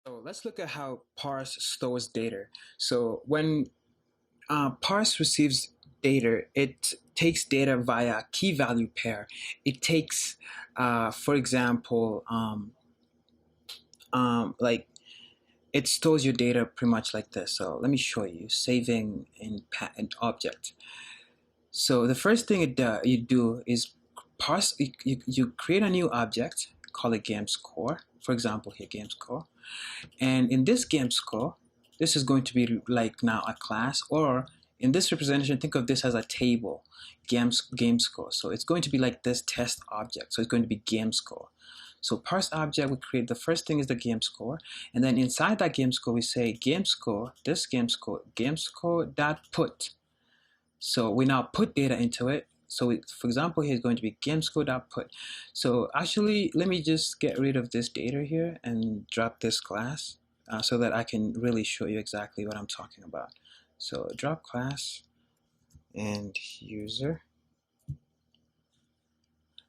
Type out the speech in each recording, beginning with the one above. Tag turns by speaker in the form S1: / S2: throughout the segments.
S1: So let's look at how Parse stores data. So when Parse receives data, it takes data via key value pair. It takes, for example, like it stores your data pretty much like this. So let me show you saving in object. So the first thing you do is parse. You create a new object, call it game score. For example, here game score. And in this game score, this is going to be like now a class, or in this representation, think of this as a table, game score. So it's going to be like this test object. So it's going to be game score. So parse object, we create the first thing is the game score, and then inside that game score, we say game score, this game score dot put. So we now put data into it. So for example, here is going to be game score dot put. So actually, let me just get rid of this data here and drop this class so that I can really show you exactly what I'm talking about. So drop class and user.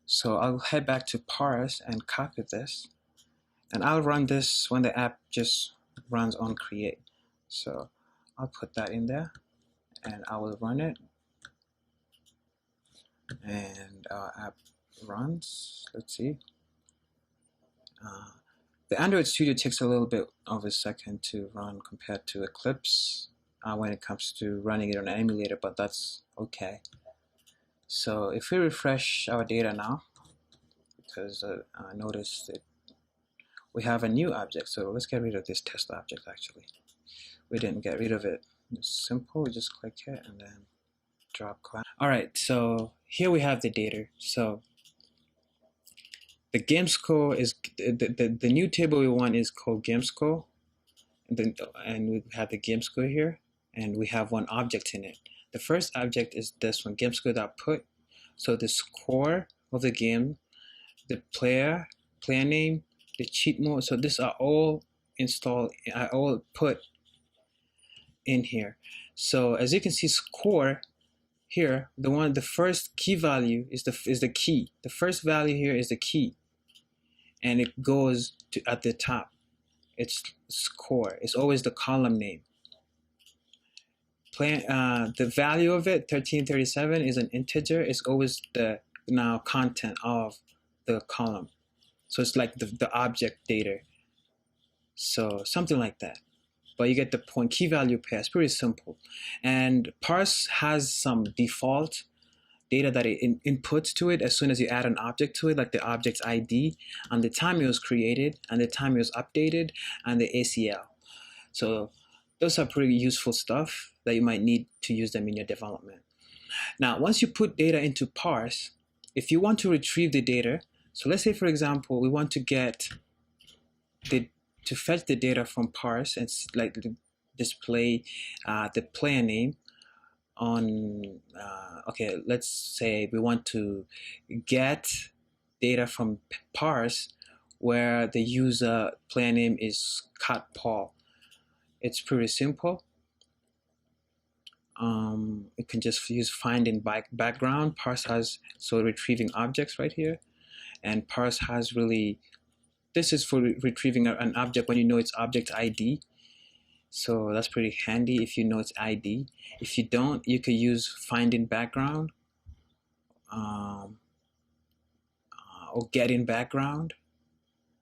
S1: So I'll head back to parse and copy this, and I'll run this when the app just runs on create. So I'll put that in there and I will run it, and our app runs. Let's see. The Android Studio takes a little bit of a second to run compared to Eclipse when it comes to running it on an emulator, but that's okay. So if we refresh our data now, because I noticed that we have a new object, so let's get rid of this test object. Actually, we didn't get rid of it. It's simple. We just click it and then drop class. All right, so here we have the data. So the game score is the new table we want is called game score, and we have the game score here, and we have one object in it. The first object is this one, game score.put. So the score of the game, the player name, the cheat mode. So these are all installed, I all put in here. So as you can see, score here, the first key value is the key. The first value here is the key, and it goes to at the top. It's score. It's always the column name. The value of it, 1337, is an integer. It's always the now content of the column. So it's like the object data. So something like that. But you get the point. Key value pair. It's pretty simple. And Parse has some default data that it inputs to it as soon as you add an object to it, like the object's ID, and the time it was created, and the time it was updated, and the ACL. So those are pretty useful stuff that you might need to use them in your development. Now, once you put data into Parse, if you want to retrieve the data, so let's say, for example, we want to get to fetch the data from Parse and like display the player name on, okay, let's say we want to get data from Parse where the user player name is Cat Paul. It's pretty simple. You can just use find in background. Parse has, so retrieving objects right here, and Parse has really, this is for retrieving an object when you know its object ID. So that's pretty handy if you know its ID. If you don't, you could use find in background or get in background.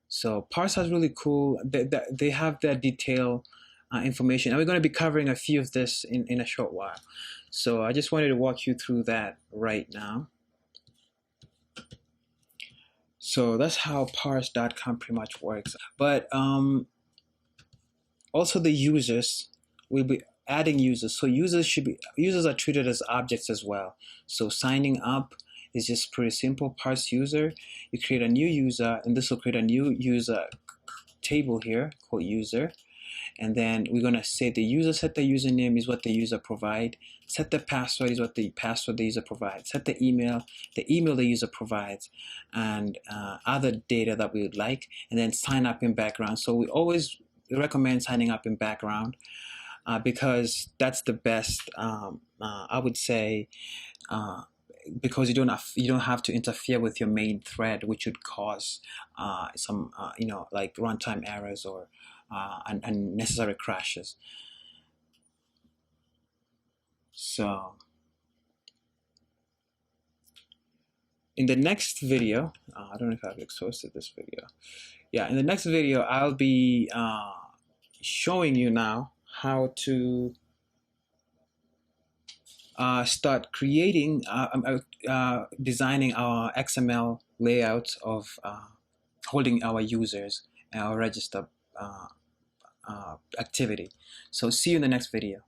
S1: So Parse has really cool, they have that detail information. And we're going to be covering a few of this in a short while. So I just wanted to walk you through that right now. So that's how parse.com pretty much works. But also the users, we'll be adding users. So users are treated as objects as well. So signing up is just pretty simple. Parse user, you create a new user, and this will create a new user table here called user. And then we're going to say the user, set the username is what the user provide, set the password is what the password the user provides, set the email the user provides, and other data that we would like, and then sign up in background. So we always recommend signing up in background because that's the best, I would say, because you don't have to interfere with your main thread, which would cause some like runtime errors or unnecessary crashes. So in the next video, I don't know if I've exhausted this video. Yeah, in the next video, I'll be showing you now how to start creating, designing our XML layout of holding our users and our register activity. So see you in the next video.